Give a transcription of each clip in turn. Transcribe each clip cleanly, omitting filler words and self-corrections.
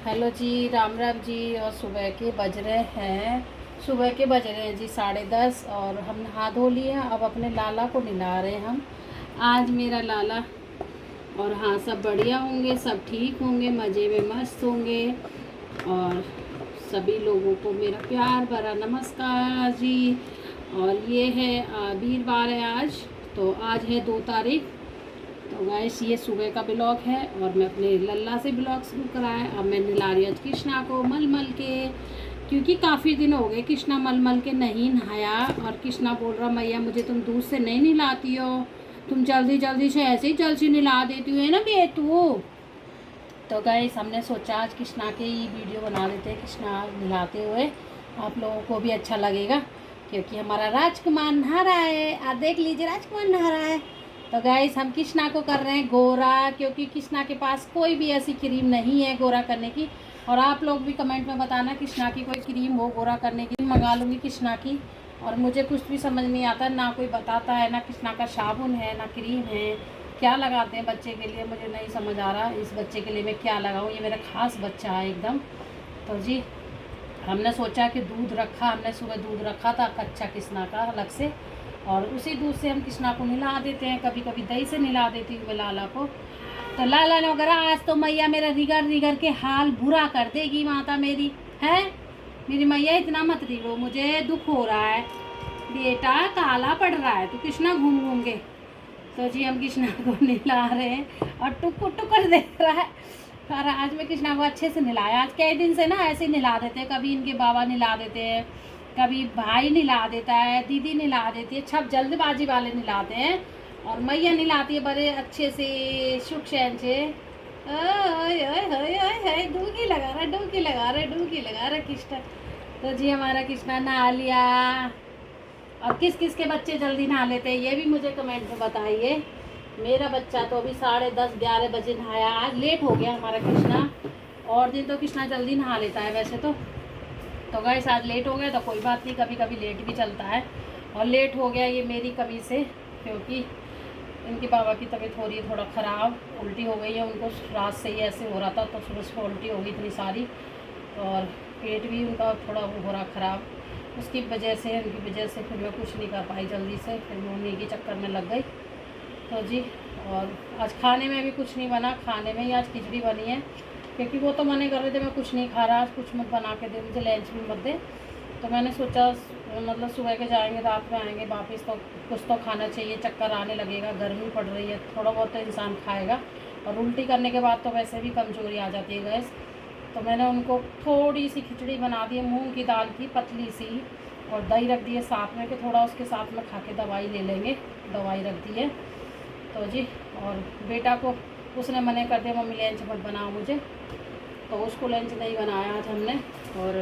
Hello जी, राम राम जी। और सुबह के बज रहे हैं जी 10:30 और हम नहा धो लिए हैं। अब अपने लाला को नहला रहे हैं हम। आज मेरा लाला और हाँ, सब बढ़िया होंगे, सब ठीक होंगे, मज़े में मस्त होंगे। और सभी लोगों को मेरा प्यार भरा नमस्कार जी। और ये है वीरवार है आज, तो आज है 2 तारीख। तो गाइस, ये सुबह का ब्लॉग है और मैं अपने लल्ला से ब्लॉग शुरू कराया। अब मैं नहला रही हूँ कृष्णा को मल मल के, क्योंकि काफ़ी दिन हो गए कृष्णा मल मल के नहीं नहाया। और कृष्णा बोल रहा, मैया मुझे तुम दूध से नहीं नहलाती हो, तुम जल्दी जल्दी से ऐसे ही जल्दी नहला देती हो ना बेटू। तो गाइस, हमने सोचा आज कृष्णा की वीडियो बना देते हैं, कृष्णा नहलाते हुए। आप लोगों को भी अच्छा लगेगा, क्योंकि हमारा राजकुमार नहा रहा है। आप देख लीजिए, राजकुमार नहा रहा है। तो गाइस, हम कृष्णा को कर रहे हैं गोरा, क्योंकि कृष्णा के पास कोई भी ऐसी क्रीम नहीं है गोरा करने की। और आप लोग भी कमेंट में बताना कृष्णा की कोई क्रीम हो गोरा करने की, मंगा लूँगी कृष्णा की। और मुझे कुछ भी समझ नहीं आता, ना कोई बताता है, ना कृष्णा का साबुन है, ना क्रीम है। क्या लगाते हैं बच्चे के लिए, मुझे नहीं समझ आ रहा इस बच्चे के लिए मैं क्या लगाऊँ। ये मेरा खास बच्चा है एकदम। तो जी, हमने सोचा कि दूध रखा, हमने सुबह दूध रखा था कच्चा कृष्णा का अलग से, और उसी दूध से हम कृष्णा को नहला देते हैं। कभी कभी दही से नहला देती हूँ मैं लाला को। तो लाला ने वगैरह आज तो मैया मेरा रिगर रिगर के हाल बुरा कर देगी माता मेरी है। मेरी मैया इतना मत रिगो, मुझे दुख हो रहा है बेटा, काला पड़ रहा है तो कृष्णा घूम घूम के। तो जी, हम कृष्णा को नहला रहे हैं और टुक टुकर देख रहा है। और आज मैं कृष्णा को अच्छे से नहलाया। आज कई दिन से ना ऐसे ही नहला देते हैं, कभी इनके बाबा नहला देते हैं, कभी भाई नहला देता है, दीदी नहला देती है, सब जल्दबाजी वाले नहलाते हैं। और मैया नहलाती है बड़े अच्छे से सुख चैन से। डुबकी लगा रहा, डुबकी लगा रहा, डुबकी लगा रहा कृष्णा। तो जी, हमारा कृष्णा नहा लिया। और किस किस के बच्चे जल्दी नहा लेते हैं ये भी मुझे कमेंट में बताइए। मेरा बच्चा तो अभी 10:30-11 बजे नहाया, आज लेट हो गया हमारा कृष्णा। और दिन तो कृष्णा जल्दी नहा लेता है वैसे तो गाइस, आज लेट हो गया तो कोई बात नहीं, कभी कभी लेट भी चलता है। और लेट हो गया ये मेरी कमी से, क्योंकि इनके बाबा की तबीयत हो रही है थोड़ा ख़राब, उल्टी हो गई है उनको। रात से ही ऐसे हो रहा था तो सुबह सुबह उल्टी हो गई इतनी सारी, और पेट भी उनका थोड़ा हो रहा ख़राब। उसकी वजह से, उनकी वजह से फिर मैं कुछ नहीं कर पाई जल्दी से, फिर मम्मी के चक्कर में लग गई। तो जी, और आज खाने में भी कुछ नहीं बना, खाने में ही आज खिचड़ी बनी है, क्योंकि वो तो मना कर रहे थे मैं कुछ नहीं खा रहा, आज कुछ मत बना के दे, मुझे लंच भी मत दे। तो मैंने सोचा मतलब सुबह के जाएंगे रात में आएंगे वापस, तो कुछ तो खाना चाहिए, चक्कर आने लगेगा, गर्मी पड़ रही है, थोड़ा बहुत तो इंसान खाएगा। और उल्टी करने के बाद तो वैसे भी कमज़ोरी आ जाती है गैस। तो मैंने उनको थोड़ी सी खिचड़ी बना दी है मूँग की दाल की, पतली सी, और दही रख दी है साथ में कि थोड़ा उसके साथ में खा के दवाई ले लेंगे, दवाई रख दी है। तो जी, और बेटा को उसने मना कर दिया, मम्मी लंच मत बनाओ मुझे, तो उसको लंच नहीं बनाया आज हमने। और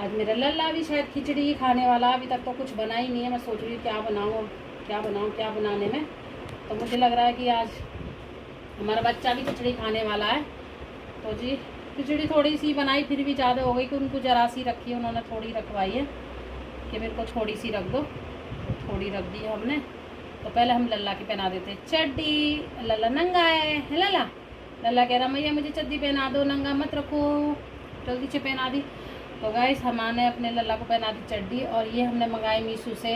आज मेरा लल्ला भी शायद खिचड़ी ही खाने वाला, अभी तक तो कुछ बना ही नहीं है। मैं सोच रही हूँ क्या बनाऊँ क्या बनाने में। तो मुझे लग रहा है कि आज हमारा बच्चा भी खिचड़ी खाने वाला है। तो जी, खिचड़ी थोड़ी सी बनाई, फिर भी ज़्यादा हो गई कि उनको जरा सी रखी है, उन्होंने थोड़ी रखवाई है कि मेरे को थोड़ी सी रख दो, तो थोड़ी रख दी है हमने। तो पहले हम लल्ला की पहना देते हैं चड्डी। लल्ला नंगा है लल्ला। लल्ला कह रहा मैया मुझे चड्डी पहना दो, नंगा मत रखो, जल्दी से पहना दी। तो गाइस, हमने अपने लल्ला को पहना दी चड्डी। और ये हमने मंगाई मीशो से,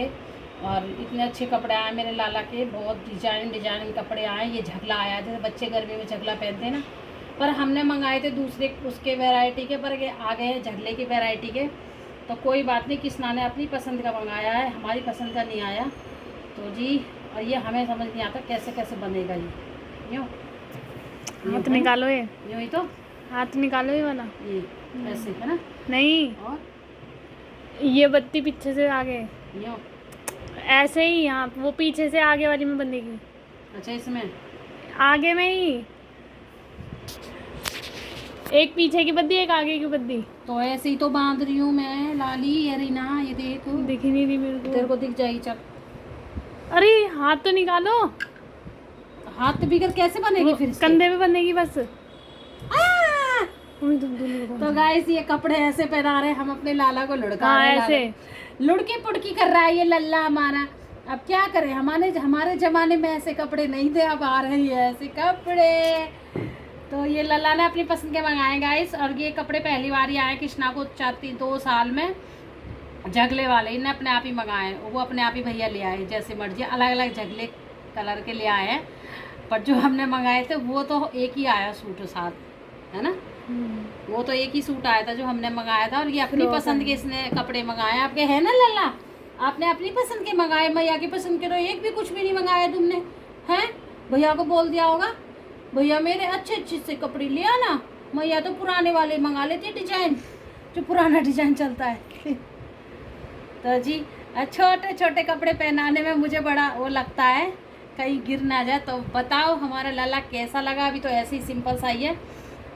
और इतने अच्छे कपड़े आए मेरे लाला के, बहुत डिजाइन कपड़े आए। ये झगला आया, जैसे बच्चे गर्मी में झगला पहनते हैं ना, पर हमने मंगाए थे दूसरे उसके वैरायटी के, पर आ गए हैं झगले की वैरायटी के। तो कोई बात नहीं, कृष्णा ने अपनी पसंद का मंगाया है, हमारी पसंद का नहीं आया। तो जी, और ये हमें समझ नहीं आता कैसे कैसे बनेगा ये। यूँ हाथ निकालो, ये यूँ ही तो हाथ निकालो ये वाला, ये ऐसे है ना। नहीं, और ये बत्ती पीछे से आगे, यूँ ऐसे ही। यहाँ वो पीछे से आगे वाली में बंधेगी, अच्छा, इसमें आगे में ही एक पीछे की बद्दी, एक आगे की बद्दी। तो ऐसे ही तो बांध रही हूँ मैं लाली। ये रीना, ये देख, दिख ही नहीं रही मेरे तेरे को। को दिख जाएगी। चल, अरे हाथ तो निकालो, हाथ बिगड़ कैसे बनेगी फिर इससे? कंधे पे बंधेगी बस। आ! तो तो गाइस, ये कपड़े ऐसे पहना रहे हम अपने लाला को, लुढ़का हाँ, रहे ऐसे लुढ़की पुड़की कर रहा है ये लल्ला हमारा। अब क्या करें, हमारे हमारे जमाने में ऐसे कपड़े नहीं थे, अब आ रहे हैं ऐसे कपड़े। तो ये लल्ला ने अपनी पसंद के मंगाए गाइस। और ये कपड़े पहली बार ही आए कृष्णा को 2 साल में, जगले वाले इन्हें अपने आप ही मंगाए। वो अपने आप ही भैया ले आए, जैसे मर्जी अलग अलग जगले कलर के ले आए हैं। पर जो हमने मंगाए थे वो तो एक ही आया सूट साथ, है ना। वो तो एक ही सूट आया था जो हमने मंगाया था। और ये अपनी पसंद के इसने कपड़े मंगाए आपके, है ना लल्ला। आपने अपनी पसंद के मंगाए, मैया की पसंद के तो एक भी कुछ भी नहीं मंगाया तुमने, हैं। भैया को बोल दिया होगा, भैया मेरे अच्छे अच्छे से कपड़े ले आना। मैया तो पुराने वाले मंगा लेती डिजाइन, जो पुराना डिजाइन चलता है। तो जी छोटे छोटे कपड़े पहनाने में मुझे बड़ा वो लगता है, कहीं गिर ना जाए। तो बताओ हमारा लल्ला कैसा लगा। अभी तो ऐसे ही सिंपल सा ही है,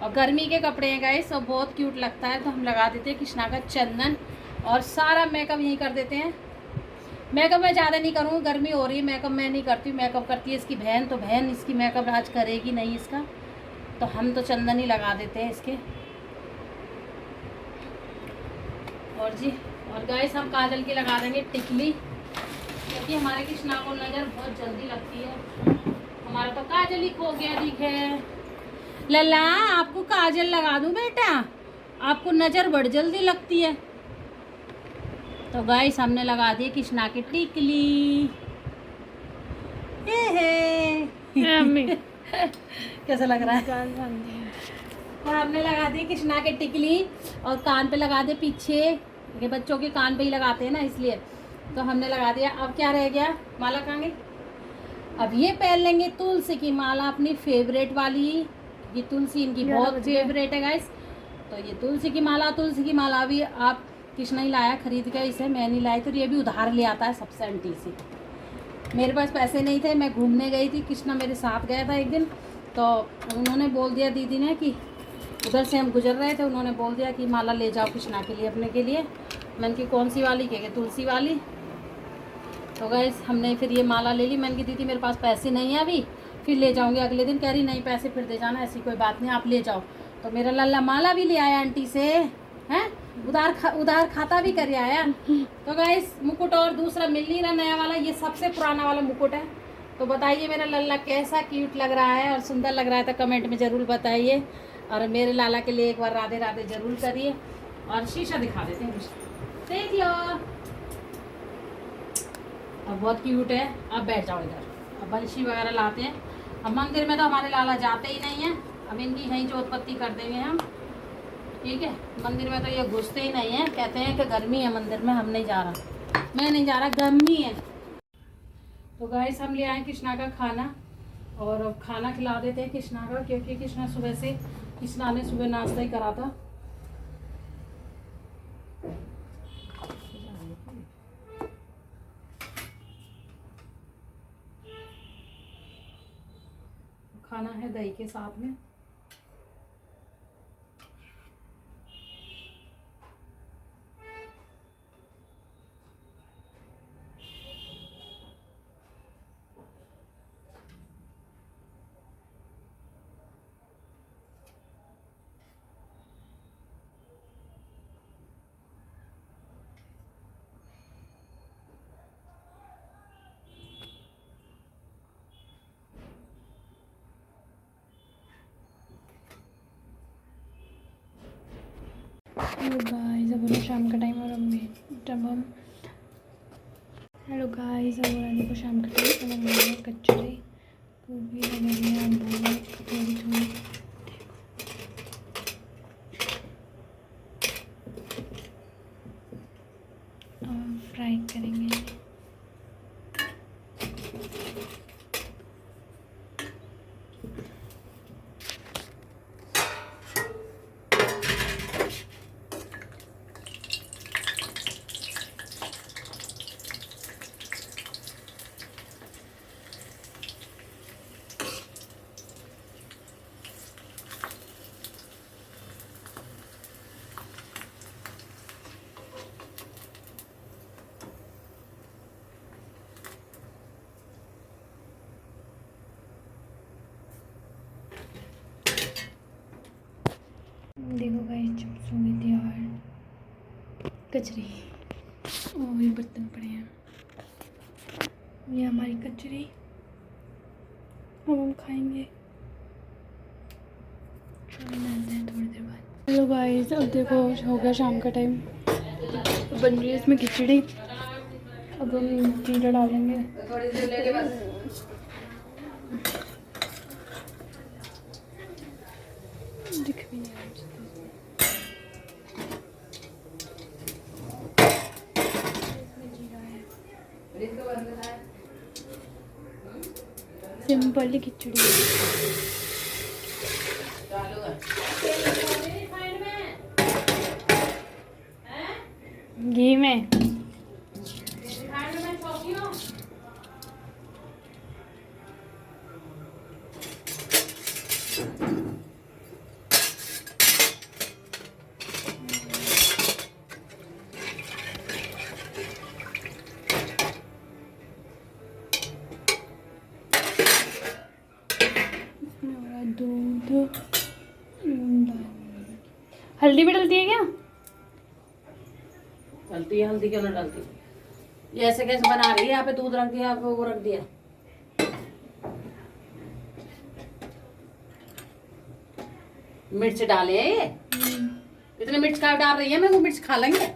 और गर्मी के कपड़े हैं गाइस, तो बहुत क्यूट लगता है। तो हम लगा देते हैं कृष्णा का चंदन, और सारा मेकअप यहीं कर देते हैं। मेकअप मैं ज़्यादा नहीं करूँगी, गर्मी हो रही है, मेकअप मैं नहीं करती हूँ। मेकअप करती है इसकी बहन, तो बहन इसकी मेकअप आज करेगी नहीं इसका, तो हम तो चंदन ही लगा देते हैं इसके। और जी और गाइस हम काजल की लगा देंगे टिकली, क्योंकि हमारे कृष्णा को नज़र बहुत जल्दी लगती है। हमारा तो काजल ही खो गया दिखे। लल्ला आपको काजल लगा दूं बेटा, आपको नज़र बड़ी जल्दी लगती है। तो गाइस हमने लगा दी कृष्णा की टिकली। कैसा लग रहा है। तो हमने लगा दी कृष्णा की टिकली, और कान पे लगा दे पीछे, ये बच्चों के कान पे ही लगाते हैं ना इसलिए। तो हमने लगा दिया। अब क्या रह गया, माला कहाँ गई। अब ये पहन लेंगे तुलसी की माला, अपनी फेवरेट वाली। ये तुलसी इनकी बहुत फेवरेट है गाइस। तो ये तुलसी की माला भी आप कृष्णा ही लाया खरीद के, इसे मैं नहीं लाई। तो ये भी उधार ले आता है सबसे आंटी से। मेरे पास पैसे नहीं थे, मैं घूमने गई थी, कृष्णा मेरे साथ गया था एक दिन। तो उन्होंने बोल दिया दीदी ने कि उधर से हम गुजर रहे थे, उन्होंने बोल दिया कि माला ले जाओ कृष्णा के लिए, अपने के लिए। मैंने की कौन सी वाली कहे, तुलसी वाली। तो गाइस हमने फिर ये माला ले ली। मैंने की दीदी मेरे पास पैसे नहीं है अभी, फिर ले जाऊंगी अगले दिन। कह रही नहीं पैसे फिर दे जाना, ऐसी कोई बात नहीं, आप ले जाओ। तो मेरा लल्ला माला भी ले आया आंटी से, हैं उधार खाता भी कर आया। तो गाइस मुकुट और दूसरा मिल नहीं रहा, नया वाला, ये सबसे पुराना वाला मुकुट है। तो बताइए मेरा लल्ला कैसा क्यूट लग रहा है और सुंदर लग रहा है, तो कमेंट में ज़रूर बताइए। और मेरे लाला के लिए एक बार राधे राधे ज़रूर करिए। और शीशा दिखा देते हैं, देख लो। अब बहुत क्यूट है। अब बैठ जाओ इधर। अब बंशी वगैरह लाते हैं। अब मंदिर में तो हमारे लाला जाते ही नहीं हैं, अब इनकी यहीं जो उत्पत्ति कर देंगे हम, ठीक है। मंदिर में तो ये घुसते ही नहीं है, कहते हैं कि गर्मी है मंदिर में, हम नहीं जा रहा, मैं नहीं जा रहा, गर्मी है। तो गाइस हम ले आए कृष्णा का खाना, और अब खाना खिला देते हैं कृष्णा का, क्योंकि कृष्णा ने सुबह नाश्ता ही करा था। खाना है दही के साथ में। हेलो गाइस, अब शाम का टाइम, और हेलो गाइस, अब देखो शाम का टाइम, अब हम बनाए कचौड़ी, गोभी वगैरह, आलू, थोड़ी थोड़ी फ्राई करेंगे। देखो गाइस, चिप्स हो गई थी और कचरी, और ये बर्तन पड़े हैं, ये हमारी कचरी, अब हम खाएंगे। हेलो गाइस, अब देखो हो गया शाम का टाइम, बन रही है इसमें खिचड़ी। अब हम जीरा डालेंगे। दिख भी नहीं रहा मुझे। इसमें जीरा है। सिंपल खिचड़ी है। घी में दूध, हल्दी भी डलती है क्या? डलती है, हल्दी क्यों ना डलती? ये ऐसे कैसे बना रही है? यहाँ पे दूध रख दिया, आपको वो रख दिया। मिर्च डाले है ये? इतने मिर्च का डाल रही है? मैं वो मिर्च खा लेंगे।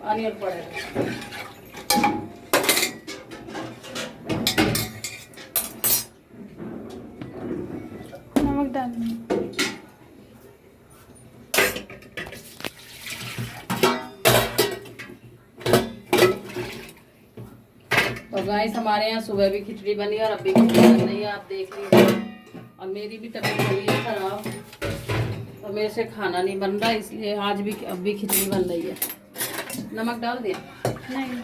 पानी और पड़ेगा। नमक डालना। तो गाइस हमारे यहाँ सुबह भी खिचड़ी बनी और अभी खिचड़ी बन रही है, आप देख लीजिए। और मेरी भी तबीयत हो रही है खराब, तो मेरे से खाना नहीं बन रहा, इसलिए आज भी अब भी खिचड़ी बन रही है। नमक डाल दिया? नहीं।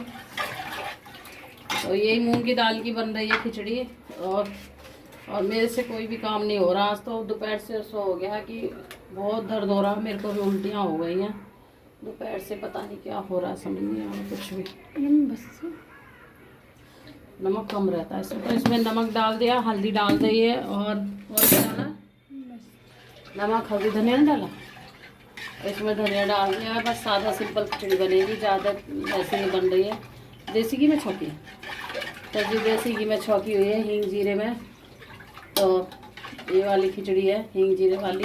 तो यही मूंग की दाल की बन रही है खिचड़ी। और मेरे से कोई भी काम नहीं हो रहा। आज तो दोपहर से ऐसा हो गया कि बहुत दर्द हो रहा, मेरे को भी उल्टियाँ हो गई हैं दोपहर से। पता नहीं क्या हो रहा है, समझ नहीं आ रहा कुछ भी। बस नमक कम रहता है इसमें, तो इसमें नमक डाल दिया, हल्दी डाल दी है और क्या डाला? नमक, हल्दी, धनिया नहीं डाला? इसमें धनिया डाल दिया। बस सादा सिंपल खिचड़ी बनेगी, ज़्यादा ऐसे नहीं बन रही है। देसी घी में छौंकी है, तो जी देसी घी में छौंकी हुई है, हींग जीरे में। तो ये वाली खिचड़ी है हींग जीरे वाली।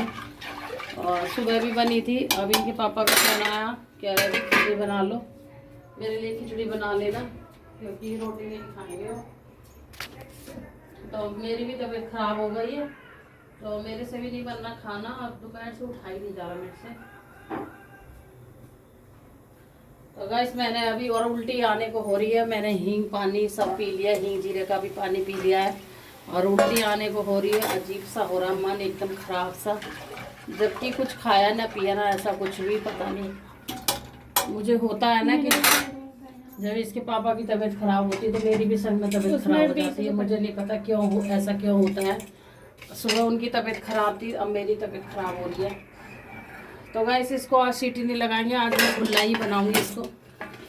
और सुबह भी बनी थी। अब इनके पापा का फोन आया, कह रहे थे खिचड़ी बना लो, मेरे लिए खिचड़ी बना लेना, क्योंकि रोटी नहीं खाएंगे वो। तो मेरी भी तबीयत खराब हो गई है, तो मेरे से भी नहीं बनना खाना। अब दोपहर से उठा ही नहीं जा रहा मेरे से। तो गाइस मैंने अभी, और उल्टी आने को हो रही है, मैंने हींग पानी सब पी लिया, हींग जीरे का भी पानी पी लिया है, और उल्टी आने को हो रही है। अजीब सा हो रहा, मन एकदम खराब सा, जबकि कुछ खाया ना पिया ना, ऐसा कुछ भी पता नहीं। मुझे होता है ना कि जब इसके पापा की तबीयत खराब होती है तो मेरी भी संग में तबीयत खराब हो जाती है। मुझे नहीं पता क्यों ऐसा क्यों होता है। सुबह उनकी तबीयत खराब थी, अब मेरी तबीयत खराब हो रही है। तो गाइस इसको आज सीटी नहीं लगाएंगे, आज मैं खुला ही बनाऊंगी इसको,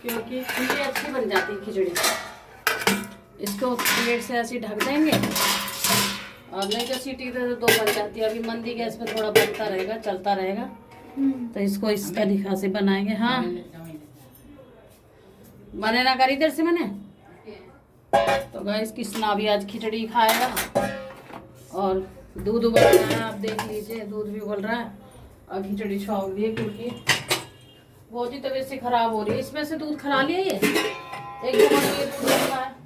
क्योंकि ये अच्छी बन जाती है खिचड़ी। इसको प्लेट से ऐसे ढक देंगे, और नहीं तो सीटी तो 2 बन जाती है। अभी मंदी गैस पे थोड़ा बनता रहेगा, चलता रहेगा। तो इसको इस तरीक़ा से बनाएंगे। हाँ बने ना कर इधर से मैंने। तो गाइस किसना भी आज खिचड़ी खाएगा। और दूध उबल रहा है, आप देख लीजिए, दूध भी उबल रहा है। और खिचड़ी छोड़ दी, क्योंकि बहुत ही तबीयत से खराब हो रही है। इसमें से दूध खरा लिया ये, एक दूध है।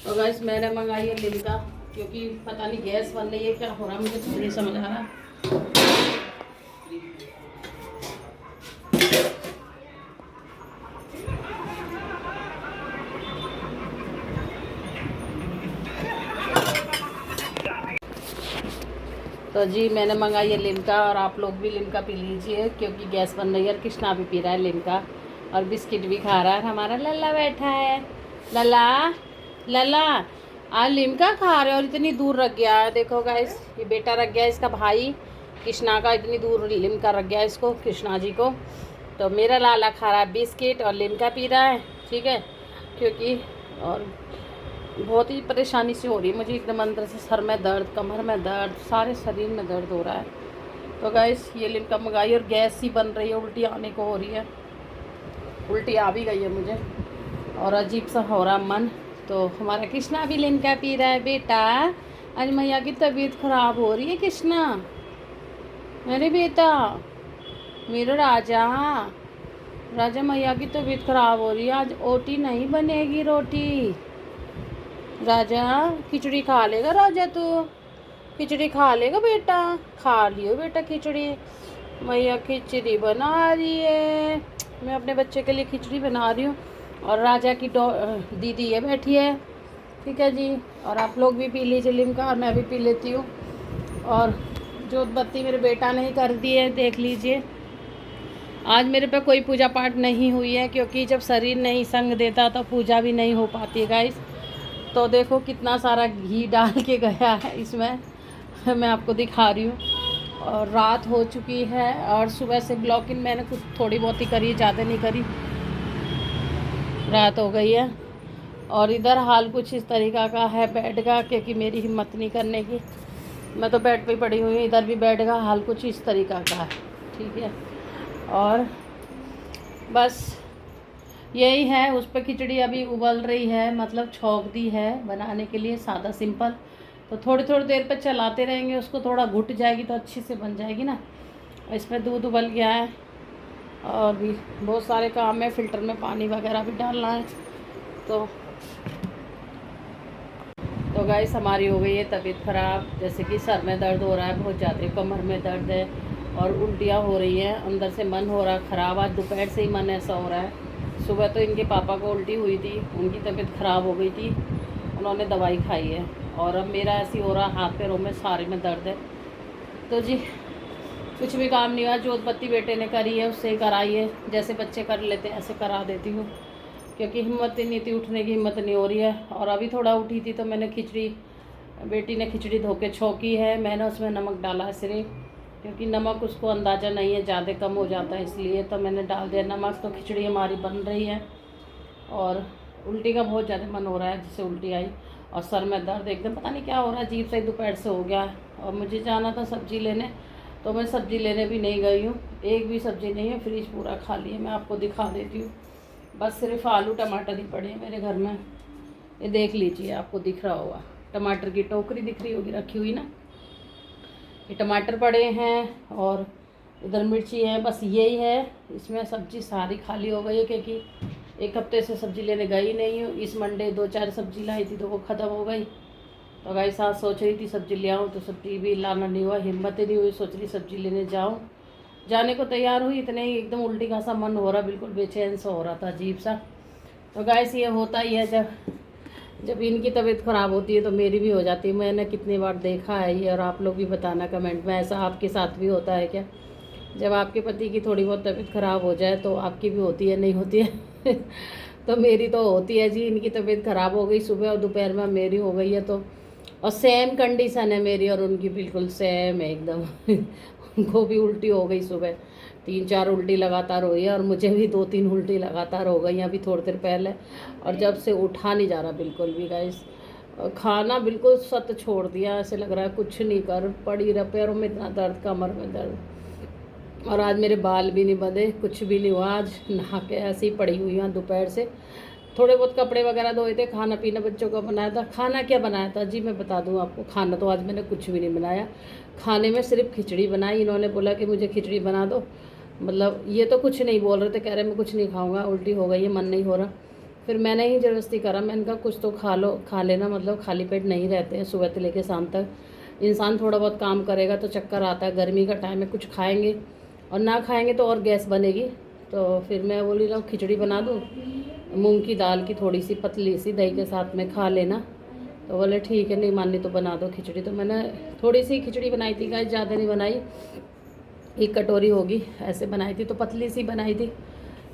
तो गाइस मैंने मंगाई है लिमका, क्योंकि पता नहीं गैस बन रही है, क्या हो रहा है मुझे कुछ नहीं समझ आ रहा। तो जी मैंने मंगाई है लिमका, और आप लोग भी लिमका पी लीजिए, क्योंकि गैस बन रही है। और कृष्णा भी पी रहा है लिमका, और बिस्किट भी खा रहा है। हमारा लल्ला बैठा है। लल्ला लल्ला आज लिमका खा रहे, और इतनी दूर रख गया है। देखो गाइस, ये बेटा रख गया इसका भाई कृष्णा का, इतनी दूर लिमका रख गया इसको, कृष्णा जी को। तो मेरा लाला खा रहा है बिस्किट और लिमका पी रहा है, ठीक है। क्योंकि और बहुत ही परेशानी से हो रही है मुझे, एकदम अंदर से सर में दर्द, कमर में दर्द, सारे शरीर में दर्द हो रहा है। तो गाइस ये लिमका मंगाई, और गैस ही बन रही है, उल्टी आने को हो रही है। उल्टी आ भी गई है मुझे, और अजीब सा हो रहा मन, तो हमारा कृष्णा भी लिमका पी रहा है। बेटा आज मैया की तबीयत खराब हो रही है कृष्णा, मेरे बेटा, मेरा राजा, राजा मैया की तबीयत खराब हो रही है, आज ओटी नहीं बनेगी रोटी। राजा खिचड़ी खा लेगा, राजा तू खिचड़ी खा लेगा बेटा, खा लियो बेटा खिचड़ी, मैया खिचड़ी बना रही है। मैं अपने बच्चे के लिए खिचड़ी बना रही हूँ और राजा की दीदी ये बैठी है, ठीक है जी। और आप लोग भी पी लीजिए लिमका और मैं भी पी लेती हूँ। और जोत बत्ती मेरे बेटा ने ही कर दी है, देख लीजिए। आज मेरे पे कोई पूजा पाठ नहीं हुई है क्योंकि जब शरीर नहीं संग देता तो पूजा भी नहीं हो पाती है गाइस। तो देखो कितना सारा घी डाल के गया है इसमें, मैं आपको दिखा रही हूँ। और रात हो चुकी है और सुबह से ब्लॉगिंग मैंने कुछ थोड़ी बहुत ही करी, ज़्यादा नहीं करी, रात हो गई है। और इधर हाल कुछ इस तरीक़ा का है बेड का, क्योंकि मेरी हिम्मत नहीं करने की, मैं तो बेड पे ही पड़ी हुई हूँ। इधर भी बेड का हाल कुछ इस तरीक़ा का है, ठीक है। और बस यही है, उस पर खिचड़ी अभी उबल रही है, मतलब छौंक दी है बनाने के लिए, सादा सिंपल। तो थोड़ी थोड़ी देर पर चलाते रहेंगे उसको, थोड़ा घुट जाएगी तो अच्छी से बन जाएगी ना। इसमें दूध उबल गया है और भी बहुत सारे काम है, फ़िल्टर में पानी वगैरह भी डालना है। तो गाइस हमारी हो गई है तबीयत ख़राब, जैसे कि सर में दर्द हो रहा है बहुत ज़्यादा, कमर में दर्द है और उल्टियाँ हो रही हैं, अंदर से मन हो रहा है ख़राब। आज दोपहर से ही मन ऐसा हो रहा है। सुबह तो इनके पापा को उल्टी हुई थी, उनकी तबीयत ख़राब हो गई थी, उन्होंने दवाई खाई है। और अब मेरा ऐसे हो रहा, हाथ पैरों में सारे में दर्द है। तो जी कुछ भी काम नहीं हुआ, जोत बत्ती बेटे ने करी है, उससे ही कराई है, जैसे बच्चे कर लेते हैं ऐसे करा देती हूँ, क्योंकि हिम्मत ही नहीं थी, उठने की हिम्मत नहीं हो रही है। और अभी थोड़ा उठी थी तो मैंने खिचड़ी, बेटी ने खिचड़ी धो के छौंकी है, मैंने उसमें नमक डाला है सिर्फ, क्योंकि नमक उसको अंदाज़ा नहीं है, ज़्यादा कम हो जाता है इसलिए, तो मैंने डाल दिया नमक। तो खिचड़ी हमारी बन रही है और उल्टी का बहुत ज़्यादा मन हो रहा है, जिससे उल्टी आई। और सर में दर्द एकदम पता नहीं क्या हो रहा है, अजीब से दोपहर से हो गया है। और मुझे जाना था सब्ज़ी लेने, तो मैं सब्ज़ी लेने भी नहीं गई हूँ, एक भी सब्ज़ी नहीं है, फ्रिज पूरा खाली है। मैं आपको दिखा देती हूँ, बस सिर्फ आलू टमाटर ही पड़े हैं मेरे घर में, ये देख लीजिए, आपको दिख रहा होगा, टमाटर की टोकरी दिख रही होगी रखी हुई ना, ये टमाटर पड़े हैं और इधर मिर्ची है, बस यही है। इसमें सब्ज़ी सारी खाली हो गई है क्योंकि एक हफ्ते से सब्ज़ी लेने गई नहीं हूँ। इस मंडे 2-4 सब्ज़ी लाई थी तो वो ख़त्म हो गई। तो गाय साथ सोच रही थी सब्ज़ी ले आऊँ, तो सब्ज़ी भी लाना नहीं हुआ, हिम्मत ही नहीं हुई, सोच रही सब्ज़ी लेने जाऊँ। जाने को तैयार हुई, इतने ही एकदम उल्टी का सा मन हो रहा, बिल्कुल बेचैन सा हो रहा था, अजीब सा। तो गाइस ये होता ही है, जब इनकी तबीयत ख़राब होती है तो मेरी भी हो जाती है। मैंने कितनी बार देखा है ये, और आप लोग भी बताना कमेंट में, ऐसा आपके साथ भी होता है क्या? जब आपके पति की थोड़ी बहुत तबीयत ख़राब हो जाए तो आपकी भी होती है, नहीं होती है? तो मेरी तो होती है जी, इनकी तबीयत ख़राब हो गई सुबह और दोपहर में मेरी हो गई है, तो और सेम कंडीशन है मेरी और उनकी, बिल्कुल सेम है एकदम। उनको भी उल्टी हो गई सुबह, 3-4 उल्टी लगातार हुई है और मुझे भी 2-3 उल्टी लगातार हो गई अभी थोड़ी देर पहले। और जब से उठा नहीं जा रहा बिल्कुल भी गाइस, खाना बिल्कुल सत छोड़ दिया, ऐसे लग रहा है कुछ नहीं कर, पड़ी रह, पैरों में इतना दर्द, कमर में दर्द। और आज मेरे बाल भी नहीं बंधे, कुछ भी नहीं हुआ, आज नहा के ऐसे ही पड़ी हुई हूँ दोपहर से। थोड़े बहुत कपड़े वगैरह धोए थे, खाना पीना बच्चों का बनाया था। खाना क्या बनाया था जी, मैं बता दूं आपको, खाना तो आज मैंने कुछ भी नहीं बनाया। खाने में सिर्फ खिचड़ी बनाई, इन्होंने बोला कि मुझे खिचड़ी बना दो, मतलब ये तो कुछ नहीं बोल रहे थे, कह रहे मैं कुछ नहीं खाऊंगा, उल्टी हो गई है, मन नहीं हो रहा। फिर मैंने ही ज़बरदस्ती करा, मैंने कहा कुछ तो खा लो, खा लेना, मतलब खाली पेट नहीं रहते हैं सुबह से लेकर शाम तक। इंसान थोड़ा बहुत काम करेगा तो चक्कर आता है, गर्मी का टाइम है, कुछ खाएँगे और ना खाएँगे तो और गैस बनेगी। तो फिर मैं बोली लो खिचड़ी बना दूँ, मूंग की दाल की थोड़ी सी पतली सी, दही के साथ में खा लेना। तो बोले ठीक है, नहीं मानी तो बना दो खिचड़ी। तो मैंने थोड़ी सी खिचड़ी बनाई थी गाइस, ज़्यादा नहीं बनाई, 1 कटोरी होगी ऐसे बनाई थी, तो पतली सी बनाई थी।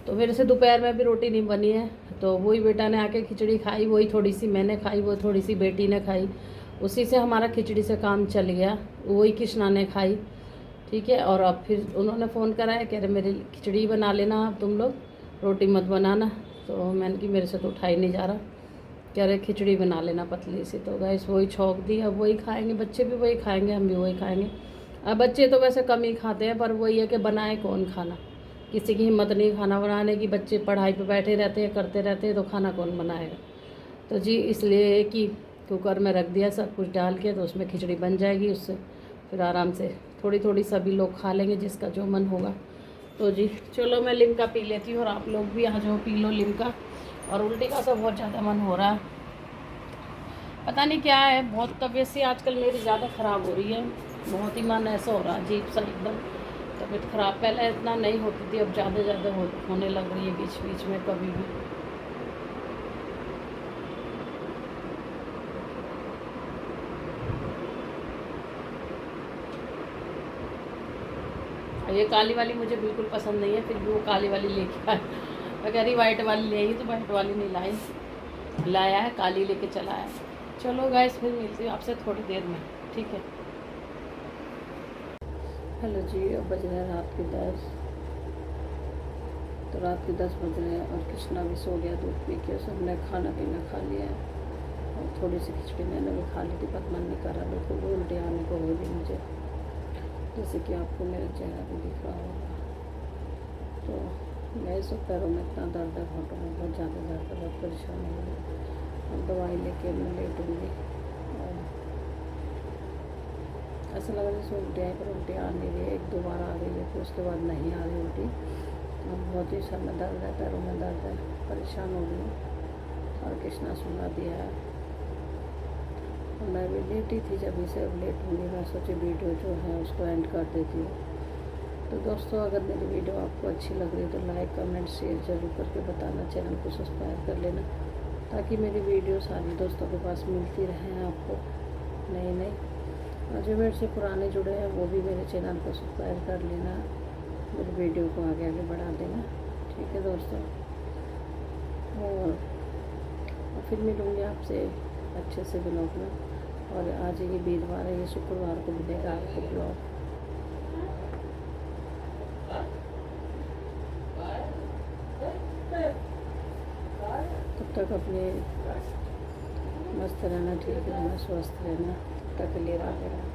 तो मेरे से दोपहर में भी रोटी नहीं बनी है, तो वही बेटा ने आके खिचड़ी खाई, वही थोड़ी सी मैंने खाई, वो थोड़ी सी बेटी ने खाई, उसी से हमारा खिचड़ी से काम चल गया। वही कृष्णा ने खाई, ठीक है। और अब फिर उन्होंने फ़ोन करा है, कह रहे मेरी खिचड़ी बना लेना आप तुम लोग, रोटी मत बनाना। तो मैंने कि मेरे से तो उठा ही नहीं जा रहा, कह रहे खिचड़ी बना लेना पतली सी। तो गैस वही छौंक दी, अब वही खाएंगे, बच्चे भी वही खाएंगे, हम भी वही खाएंगे। अब बच्चे तो वैसे कम ही खाते हैं, पर वही है कि बनाए कौन खाना, किसी की हिम्मत नहीं खाना बनाने की, बच्चे पढ़ाई पे बैठे रहते हैं, करते रहते हैं, तो खाना कौन बनाएगा। तो जी इसलिए कि कुकर में रख दिया सब कुछ डाल के, तो उसमें खिचड़ी बन जाएगी, उससे फिर आराम से थोड़ी थोड़ी सभी लोग खा लेंगे जिसका जो मन होगा। तो जी चलो मैं लिम्का पी लेती हूँ और आप लोग भी आ जाओ पी लो लिम्का। और उल्टी का तो बहुत ज़्यादा मन हो रहा है, पता नहीं क्या है, बहुत तबीयत सी आजकल मेरी ज़्यादा ख़राब हो रही है, बहुत ही मन ऐसा हो रहा है अजीब सा एकदम तबीयत ख़राब। पहले इतना नहीं होती थी, अब ज़्यादा होने लग रही है बीच बीच में कभी भी। ये काली वाली मुझे बिल्कुल पसंद नहीं है, फिर भी वो काली वाली लेके आए। मैं कह रही वाइट वाली ले आई, तो वाइट वाली नहीं लाई, लाया है काली लेके चला है। चलो गाइस फिर मिलती हूँ आपसे थोड़ी देर में, ठीक है। हेलो जी, अब बज रहे हैं रात के 10, तो रात के 10 बज रहे हैं और कृष्णा भी सो गया दूध पी के, सबने खाना पीना खा लिया है। और थोड़ी सी खिचड़ी मैंने भी खा ली थी, पर मन नहीं कर रहा, बिल्कुल भी उल्टी आने को हो गई मुझे, जैसे कि आपको मेरा चेहरा भी दिख रहा होगा। तो मेरे सब पैरों में इतना दर्द है, घोटों में बहुत ज़्यादा दर्द है, बहुत परेशान हो गई। अब दवाई लेके मैं लेटूँगी और ऐसा लग रहा है जैसे उल्टी आई, पर उल्टी आ नहीं रही है। 1-2 बार आ गई है, फिर उसके बाद नहीं आ रही उल्टी। और बहुत ही सर में दर्द है, पैरों में दर्द है, परेशान हो गई हूँ। और कृष्णा सुला दिया है, मैं भी लेटी थी, जब इसे अब लेटूँगी। मैं सोची वीडियो जो है उसको एंड कर देती हूँ। तो दोस्तों अगर मेरी वीडियो आपको अच्छी लग रही है तो लाइक कमेंट शेयर जरूर करके बताना, चैनल को सब्सक्राइब कर लेना, ताकि मेरी वीडियो सारी दोस्तों के पास मिलती रहें आपको नई। और जो मेरे से पुराने जुड़े हैं वो भी मेरे चैनल को सब्सक्राइब कर लेना, मेरी वीडियो को आगे आगे बढ़ा देना, ठीक है दोस्तों। और फिर मिलूँगी आपसे अच्छे से ब्लॉग में। और आज ये वीरवार है, ये शुक्रवार को मिलेगा आपको ब्लॉग। तब तक अपने मस्त रहना, ठीक रहना, स्वस्थ रहना, तब तक के लिए राधे राधे।